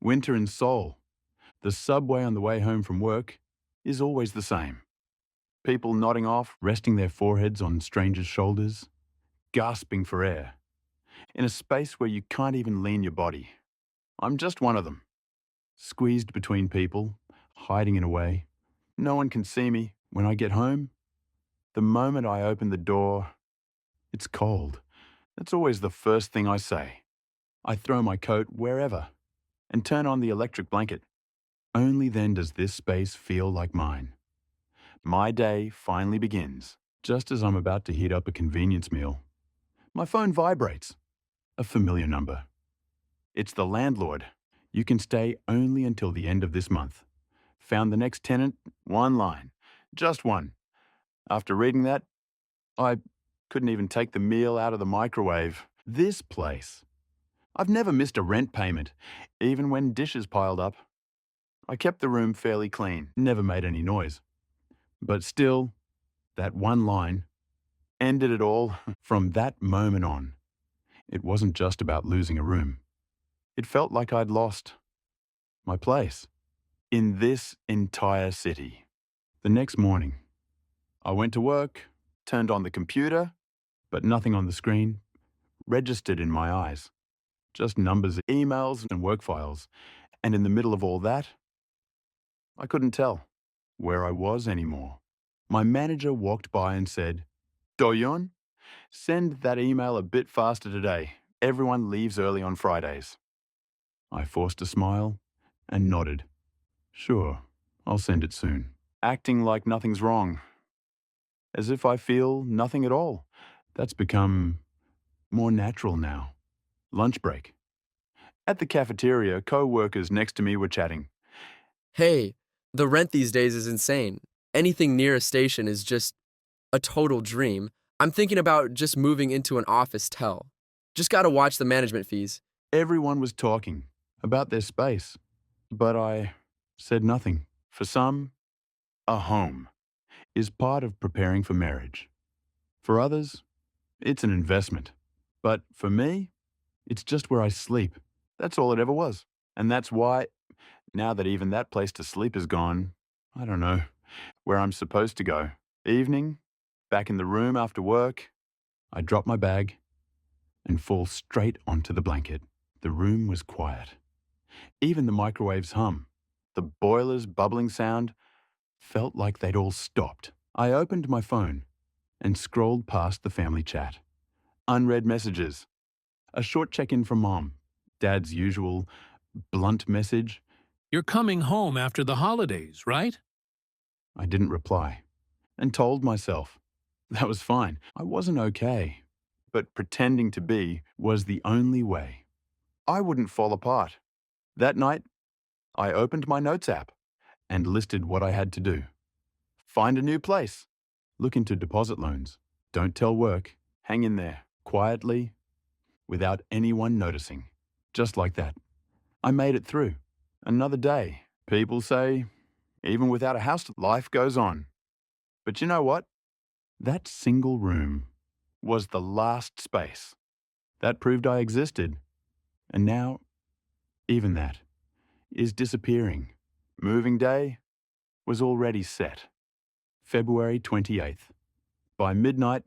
Winter in Seoul. The subway on the way home from work is always the same. People nodding off, resting their foreheads on strangers' shoulders, gasping for air, in a space where you can't even lean your body. I'm just one of them, squeezed between people, hiding in a way. No one can see me. When I get home, the moment I open the door, it's cold. That's always the first thing I say. I throw my coat wherever and turn on the electric blanket. Only then does this space feel like mine. My day finally begins, just as I'm about to heat up a convenience meal. My phone vibrates. A familiar number. It's the landlord. You can stay only until the end of this month. Found the next tenant, one line. Just one. After reading that, I couldn't even take the meal out of the microwave. This place. I've never missed a rent payment, even when dishes piled up. I kept the room fairly clean, never made any noise. But still, that one line ended it all. From that moment on. It wasn't just about losing a room. It felt like I'd lost my place in this entire city. The next morning, I went to work, turned on the computer, but nothing on the screen registered in my eyes. Just numbers, emails, and work files. And in the middle of all that, I couldn't tell where I was anymore. My manager walked by and said, "Doyeon, send that email a bit faster today. Everyone leaves early on Fridays." I forced a smile and nodded. "Sure, I'll send it soon." Acting like nothing's wrong. As if I feel nothing at all. That's become more natural now. Lunch break. At the cafeteria, co-workers next to me were chatting. Hey, the rent these days is insane. Anything near a station is just a total dream. I'm thinking about just moving into an office tel. Just gotta watch the management fees. Everyone was talking about their space, but I said nothing. For some, a home is part of preparing for marriage. For others, it's an investment. But for me, it's just where I sleep. That's all it ever was. And that's why, now that even that place to sleep is gone, I don't know where I'm supposed to go. Evening, back in the room after work, I drop my bag and fall straight onto the blanket. The room was quiet. Even the microwave's hum, the boiler's bubbling sound, felt like they'd all stopped. I opened my phone and scrolled past the family chat. Unread messages. A short check-in from Mom. Dad's usual blunt message. "You're coming home after the holidays, right?" I didn't reply and told myself that was fine. I wasn't okay, but pretending to be was the only way. I wouldn't fall apart. That night, I opened my notes app and listed what I had to do. Find a new place. Look into deposit loans. Don't tell work. Hang in there, quietly, without anyone noticing. Just like that. I made it through. Another day. People say, even without a house, life goes on. But you know what? That single room was the last space. That proved I existed. And now, even that is disappearing. Moving day was already set. February 28th. By midnight,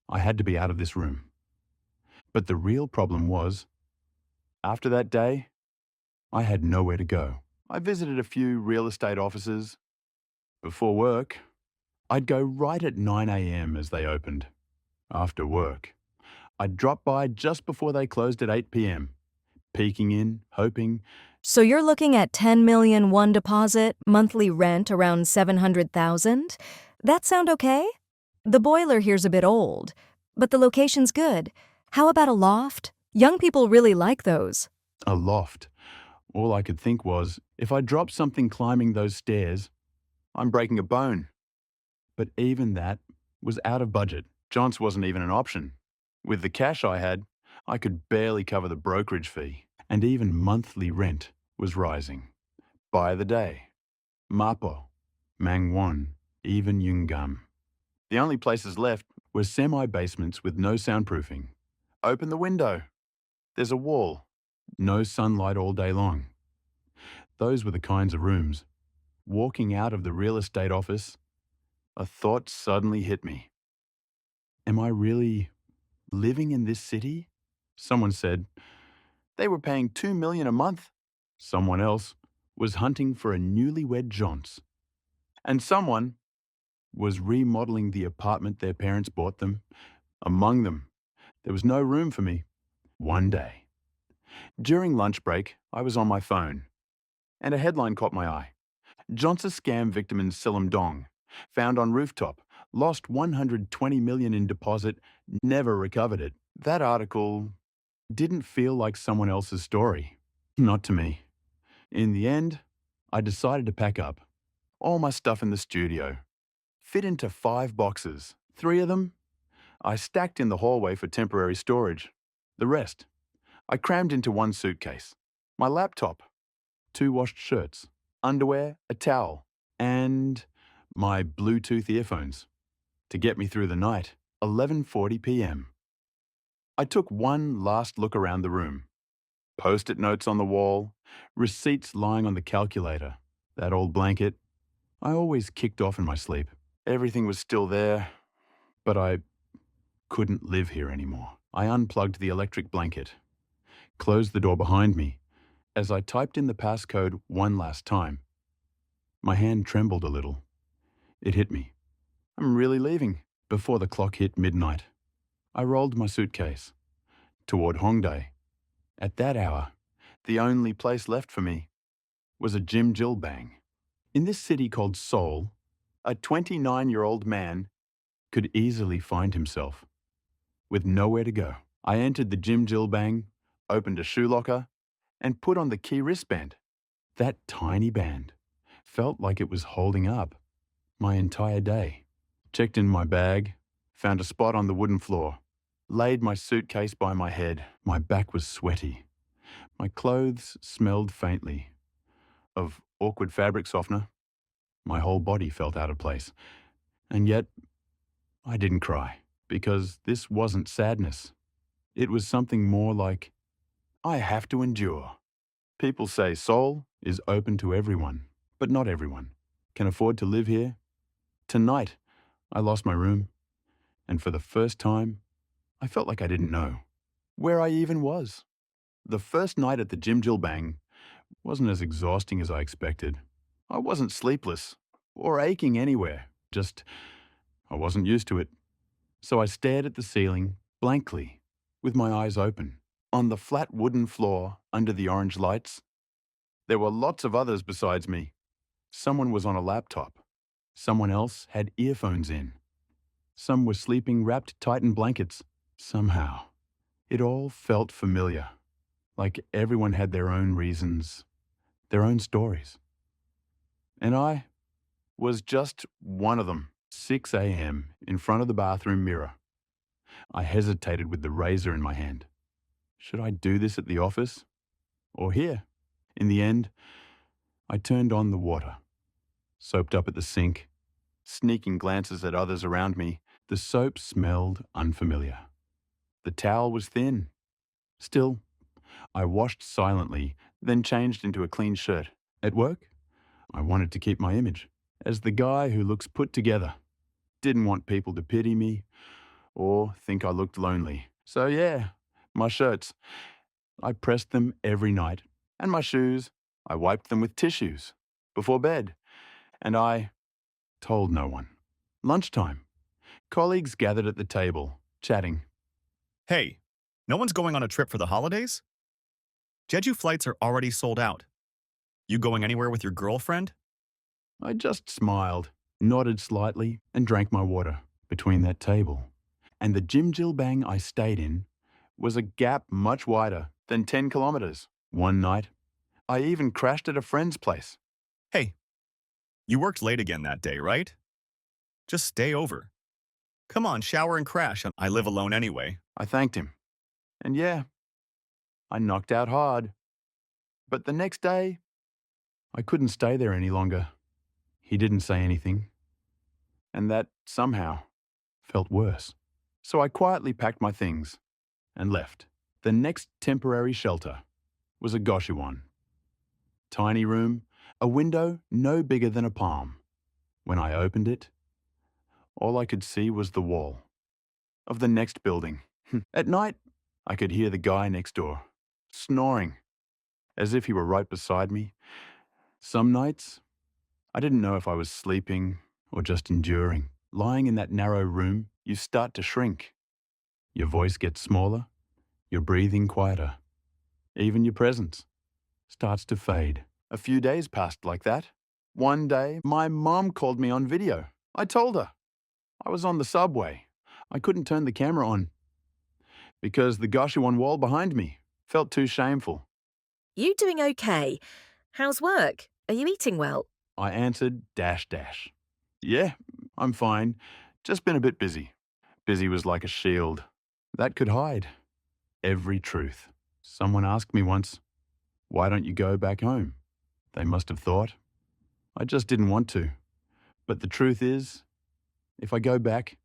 I had to be out of this room. But the real problem was, after that day, I had nowhere to go. I visited a few real estate offices. Before work, I'd go right at 9 a.m. as they opened. After work, I'd drop by just before they closed at 8 p.m., peeking in, hoping. So you're looking at 10 million one deposit, monthly rent around 700,000? That sound okay? The boiler here's a bit old, but the location's good. How about a loft? Young people really like those. A loft. All I could think was, if I drop something climbing those stairs, I'm breaking a bone. But even that was out of budget. John's wasn't even an option. With the cash I had, I could barely cover the brokerage fee, and even monthly rent was rising. By the day. Mapo, Mangwon, even Yungam. The only places left were semi-basements with no soundproofing. Open the window. There's a wall. No sunlight all day long. Those were the kinds of rooms. Walking out of the real estate office, a thought suddenly hit me. Am I really living in this city? Someone said they were paying $2 million a month. Someone else was hunting for a newlywed Johns. And someone was remodeling the apartment their parents bought them. Among them, there was no room for me. One day, during lunch break, I was on my phone, and a headline caught my eye. Johnson scam victim in Silumdong, found on rooftop, lost $120 million in deposit, never recovered it. That article didn't feel like someone else's story. Not to me. In the end, I decided to pack up. All my stuff in the studio fit into 5 boxes. 3 of them I stacked in the hallway for temporary storage. The rest I crammed into 1 suitcase. My laptop, 2 washed shirts, underwear, a towel, and my Bluetooth earphones to get me through the night. 11:40 p.m. I took one last look around the room. Post-it notes on the wall, receipts lying on the calculator, that old blanket. I always kicked off in my sleep. Everything was still there, but I couldn't live here anymore. I unplugged the electric blanket, closed the door behind me. As I typed in the passcode one last time, my hand trembled a little. It hit me. I'm really leaving. Before the clock hit midnight, I rolled my suitcase toward Hongdae. At that hour, the only place left for me was a Jimjilbang. In this city called Seoul, a 29-year-old man could easily find himself with nowhere to go. I entered the Jimjilbang, opened a shoe locker, and put on the key wristband. That tiny band felt like it was holding up my entire day. Checked in my bag, found a spot on the wooden floor, laid my suitcase by my head. My back was sweaty. My clothes smelled faintly of awkward fabric softener. My whole body felt out of place. And yet, I didn't cry, because this wasn't sadness. It was something more like, I have to endure. People say Seoul is open to everyone, but not everyone can afford to live here. Tonight, I lost my room, and for the first time, I felt like I didn't know where I even was. The first night at the Jimjilbang wasn't as exhausting as I expected. I wasn't sleepless or aching anywhere, just I wasn't used to it. So I stared at the ceiling blankly, with my eyes open. On the flat wooden floor under the orange lights, there were lots of others besides me. Someone was on a laptop. Someone else had earphones in. Some were sleeping wrapped tight in blankets. Somehow, it all felt familiar, like everyone had their own reasons, their own stories. And I was just one of them. 6 a.m. in front of the bathroom mirror. I hesitated with the razor in my hand. Should I do this at the office or here? In the end, I turned on the water, soaped up at the sink, sneaking glances at others around me. The soap smelled unfamiliar. The towel was thin. Still, I washed silently, then changed into a clean shirt. At work, I wanted to keep my image as the guy who looks put together. Didn't want people to pity me or think I looked lonely. So yeah, my shirts, I pressed them every night. And my shoes, I wiped them with tissues before bed. And I told no one. Lunchtime. Colleagues gathered at the table, chatting. Hey, no one's going on a trip for the holidays? Jeju flights are already sold out. You going anywhere with your girlfriend? I just smiled, nodded slightly, and drank my water. Between that table and the Jimjilbang I stayed in was a gap much wider than 10 kilometers. One night, I even crashed at a friend's place. Hey, you worked late again that day, right? Just stay over. Come on, shower and crash. I live alone anyway. I thanked him. And yeah, I knocked out hard. But the next day, I couldn't stay there any longer. He didn't say anything. And that, somehow, felt worse. So I quietly packed my things and left. The next temporary shelter was a Goshiwon. Tiny room, a window no bigger than a palm. When I opened it, all I could see was the wall of the next building. At night, I could hear the guy next door, snoring, as if he were right beside me. Some nights, I didn't know if I was sleeping or just enduring. Lying in that narrow room, you start to shrink. Your voice gets smaller, your breathing quieter. Even your presence starts to fade. A few days passed like that. One day, my mom called me on video. I told her. I was on the subway. I couldn't turn the camera on because the Goshiwon wall behind me felt too shameful. You doing okay? How's work? Are you eating well? I answered dash. Yeah, I'm fine. Just been a bit busy. Busy was like a shield that could hide every truth. Someone asked me once, "Why don't you go back home?" They must have thought I just didn't want to. But the truth is, if I go back,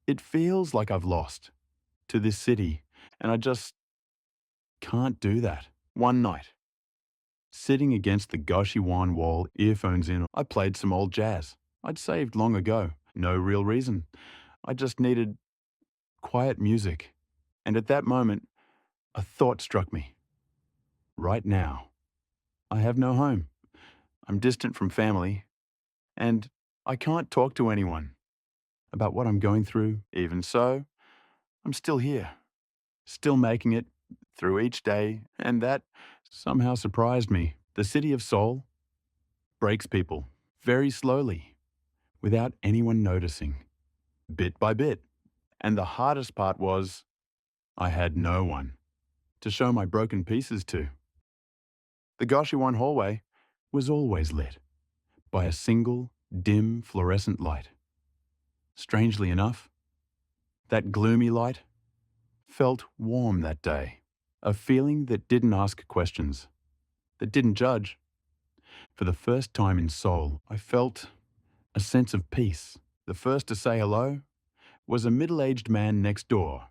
it feels like I've lost to this city, and I just can't do that. One night, sitting against the Goshiwon wall, earphones in, I played some old jazz I'd saved long ago. No real reason. I just needed quiet music. And at that moment, a thought struck me. Right now, I have no home. I'm distant from family, and I can't talk to anyone about what I'm going through. Even so, I'm still here, still making it through each day, and that somehow surprised me. The city of Seoul breaks people very slowly, without anyone noticing, bit by bit. And the hardest part was, I had no one to show my broken pieces to. The Goshiwon hallway was always lit by a single, dim, fluorescent light. Strangely enough, that gloomy light felt warm that day, a feeling that didn't ask questions, that didn't judge. For the first time in Seoul, I felt a sense of peace. The first to say hello was a middle-aged man next door.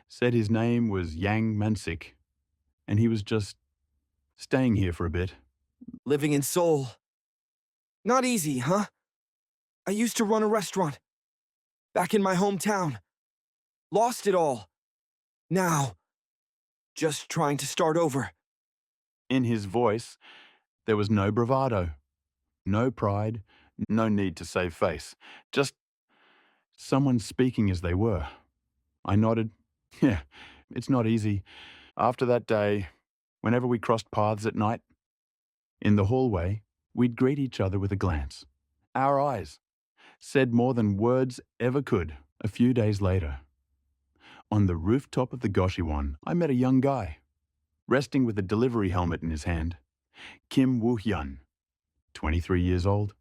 Said his name was Yang Mansik, and he was just staying here for a bit. Living in Seoul. Not easy, huh? I used to run a restaurant. Back in my hometown. Lost it all. Now, just trying to start over. In his voice, there was no bravado, no pride, no need to save face. Just someone speaking as they were. I nodded. Yeah, it's not easy. After that day, whenever we crossed paths at night, in the hallway, we'd greet each other with a glance. Our eyes said more than words ever could. A few days later, on the rooftop of the Goshiwon, I met a young guy, resting with a delivery helmet in his hand. Kim Woo-hyun, 23 years old,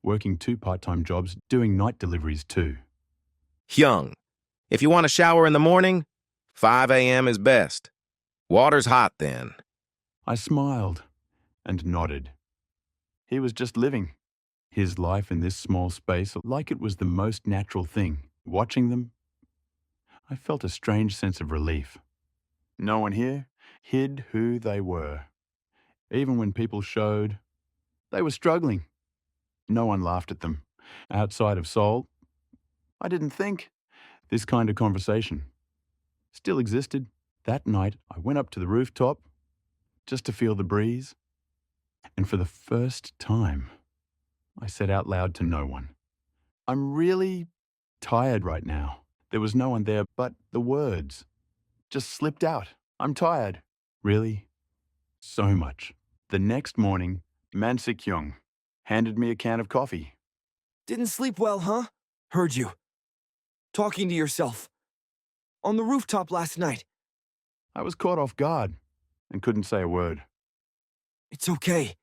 working 2 part-time jobs, doing night deliveries too. Hyung, if you want a shower in the morning, 5 a.m. is best. Water's hot then. I smiled and nodded. He was just living his life in this small space like it was the most natural thing. Watching them, I felt a strange sense of relief. No one here hid who they were. Even when people showed they were struggling, no one laughed at them. Outside of Seoul, I didn't think this kind of conversation still existed. That night, I went up to the rooftop just to feel the breeze, and for the first time, I said out loud to no one, "I'm really tired right now." There was no one there, but the words just slipped out. I'm tired. Really? So much. The next morning, Mansik Hyung handed me a can of coffee. Didn't sleep well, huh? Heard you. Talking to yourself. On the rooftop last night. I was caught off guard and couldn't say a word. It's okay.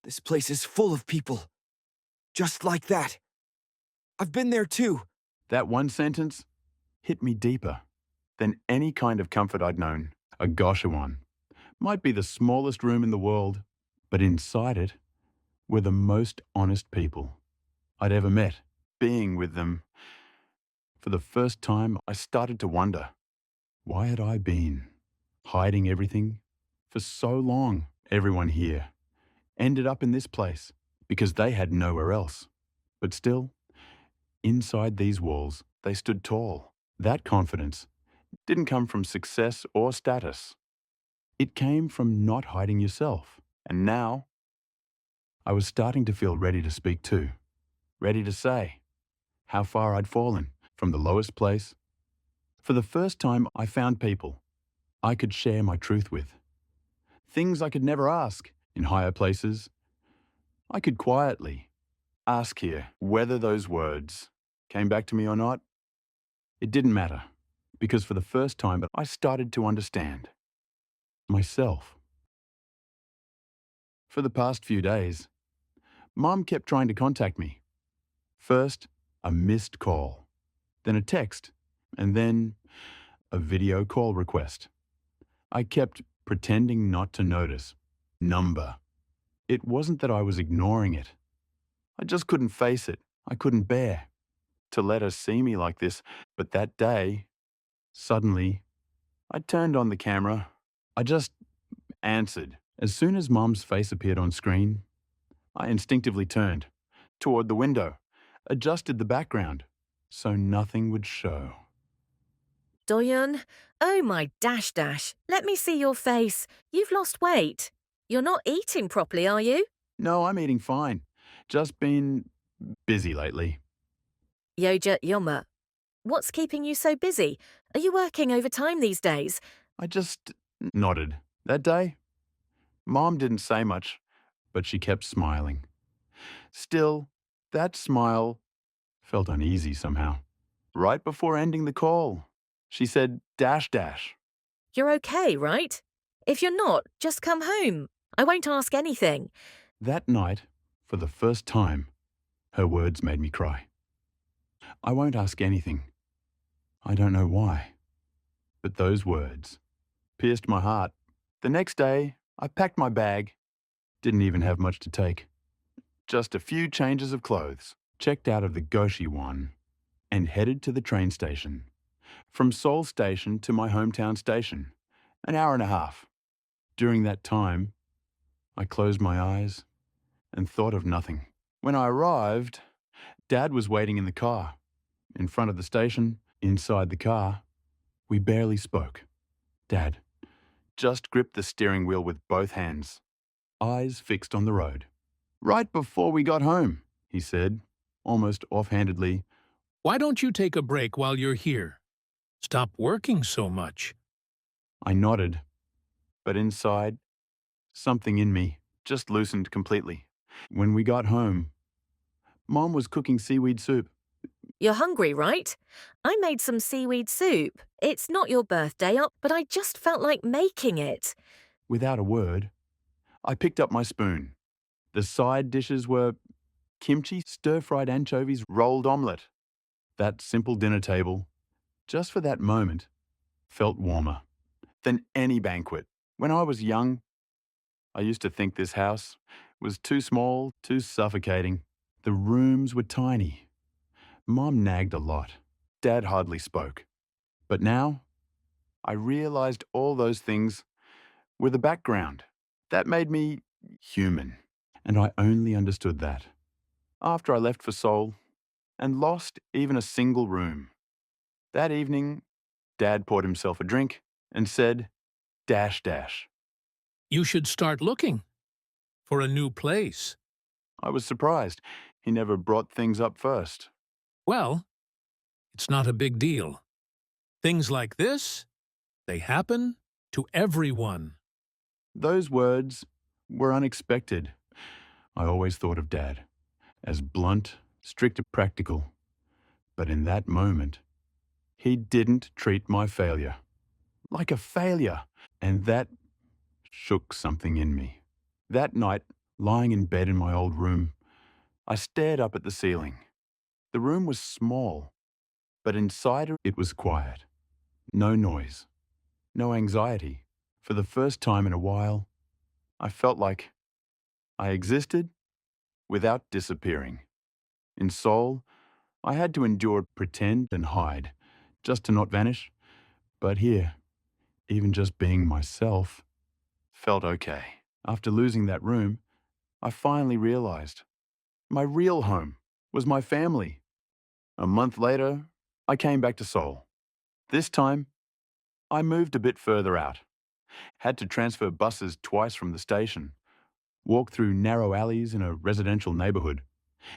This place is full of people. Just like that. I've been there too. That one sentence hit me deeper than any kind of comfort I'd known. A Goshiwon might be the smallest room in the world, but inside it were the most honest people I'd ever met. Being with them, for the first time, I started to wonder, why had I been hiding everything for so long? Everyone here ended up in this place because they had nowhere else. But still, inside these walls, they stood tall. That confidence didn't come from success or status. It came from not hiding yourself. And now, I was starting to feel ready to speak too. Ready to say how far I'd fallen from the lowest place. For the first time, I found people I could share my truth with. Things I could never ask in higher places. I could quietly ask here whether those words came back to me or not. It didn't matter, because for the first time, I started to understand myself. For the past few days, Mom kept trying to contact me. First, a missed call, then a text, and then a video call request. I kept pretending not to notice. Number. It wasn't that I was ignoring it. I just couldn't face it. I couldn't bear to let her see me like this. But that day, suddenly, I turned on the camera. I just answered. As soon as Mom's face appeared on screen, I instinctively turned toward the window, adjusted the background so nothing would show. Doyun, oh my dash dash. Let me see your face. You've lost weight. You're not eating properly, are you? No, I'm eating fine. Just been busy lately. Yoja Yoma. What's keeping you so busy? Are you working overtime these days? I just nodded. That day, Mom didn't say much, but she kept smiling. Still, that smile felt uneasy somehow. Right before ending the call, she said dash dash. You're okay, right? If you're not, just come home. I won't ask anything. That night, for the first time, her words made me cry. I won't ask anything. I don't know why. But those words pierced my heart. The next day, I packed my bag. Didn't even have much to take. Just a few changes of clothes, checked out of the Goshi one, and headed to the train station. From Seoul Station to my hometown station, an hour and a half. During that time, I closed my eyes and thought of nothing. When I arrived, Dad was waiting in the car. In front of the station, inside the car, we barely spoke. Dad just gripped the steering wheel with both hands, eyes fixed on the road. Right before we got home, he said, almost offhandedly, Why don't you take a break while you're here? Stop working so much. I nodded, but inside, something in me just loosened completely. When we got home, Mom was cooking seaweed soup. You're hungry, right? I made some seaweed soup. It's not your birthday, but I just felt like making it. Without a word, I picked up my spoon. The side dishes were kimchi, stir-fried anchovies, rolled omelette. That simple dinner table, just for that moment, felt warmer than any banquet. When I was young, I used to think this house was too small, too suffocating. The rooms were tiny. Mom nagged a lot. Dad hardly spoke. But now, I realized all those things were the background. That made me human. And I only understood that after I left for Seoul and lost even a single room. That evening, Dad poured himself a drink and said, dash dash. You should start looking for a new place. I was surprised. He never brought things up first. Well, it's not a big deal. Things like this, they happen to everyone. Those words were unexpected. I always thought of Dad as blunt, strict, and practical. But in that moment, he didn't treat my failure like a failure. And that shook something in me. That night, lying in bed in my old room, I stared up at the ceiling. The room was small, but inside it was quiet. No noise, no anxiety. For the first time in a while, I felt like I existed without disappearing. In Seoul, I had to endure, pretend, and hide, just to not vanish. But here, even just being myself felt okay. After losing that room, I finally realized my real home was my family. A month later, I came back to Seoul. This time, I moved a bit further out. Had to transfer buses twice from the station, walk through narrow alleys in a residential neighborhood,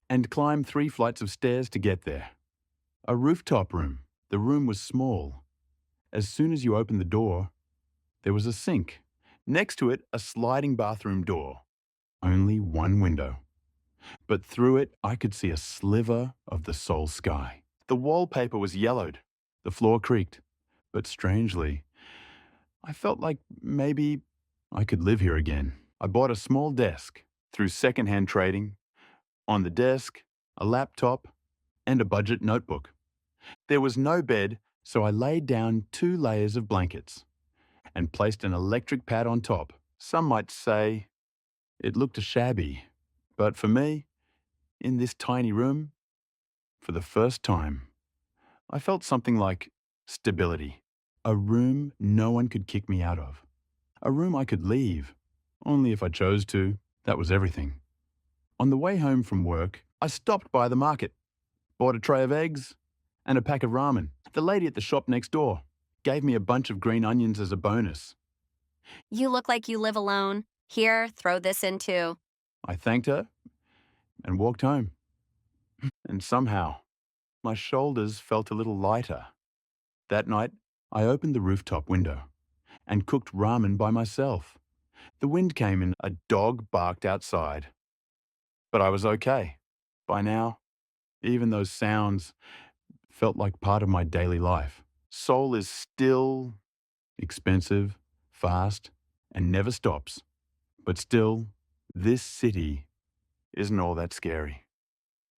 and climb 3 flights of stairs to get there. A rooftop room. The room was small. As soon as you opened the door, there was a sink. Next to it, a sliding bathroom door. Only one window. But through it, I could see a sliver of the Seoul sky. The wallpaper was yellowed. The floor creaked. But strangely, I felt like maybe I could live here again. I bought a small desk through secondhand trading. On the desk, a laptop, and a budget notebook. There was no bed, so I laid down 2 layers of blankets and placed an electric pad on top. Some might say it looked shabby, but for me, in this tiny room, for the first time, I felt something like stability. A room no one could kick me out of. A room I could leave, only if I chose to. That was everything. On the way home from work, I stopped by the market, bought a tray of eggs and a pack of ramen. The lady at the shop next door gave me a bunch of green onions as a bonus. You look like you live alone. Here, throw this in too. I thanked her and walked home. And somehow, my shoulders felt a little lighter. That night, I opened the rooftop window and cooked ramen by myself. The wind came and a dog barked outside. But I was okay. By now, even those sounds felt like part of my daily life. Seoul is still expensive, fast, and never stops. But still, this city isn't all that scary.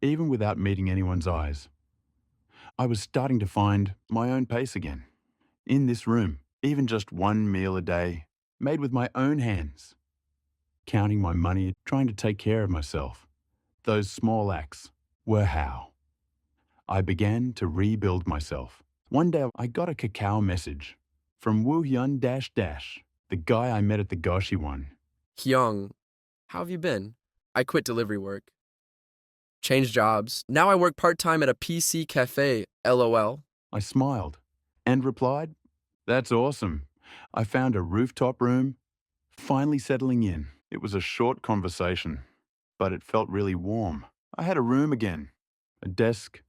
Even without meeting anyone's eyes, I was starting to find my own pace again. In this room, even just one meal a day, made with my own hands. Counting my money, trying to take care of myself. Those small acts were how I began to rebuild myself. One day I got a cacao message from Woo Hyun the guy I met at the Goshi one. Hyung, how have you been? I quit delivery work. Changed jobs. Now I work part-time at a PC cafe, LOL. I smiled and replied, "That's awesome. I found a rooftop room, finally settling in." It was a short conversation, but it felt really warm. I had a room again, a desk,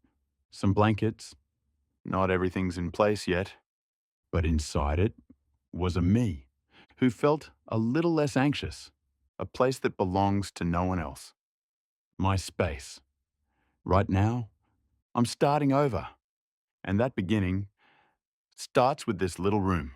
some blankets. Not everything's in place yet, but inside it was a me who felt a little less anxious, a place that belongs to no one else. My space. Right now, I'm starting over, and that beginning starts with this little room.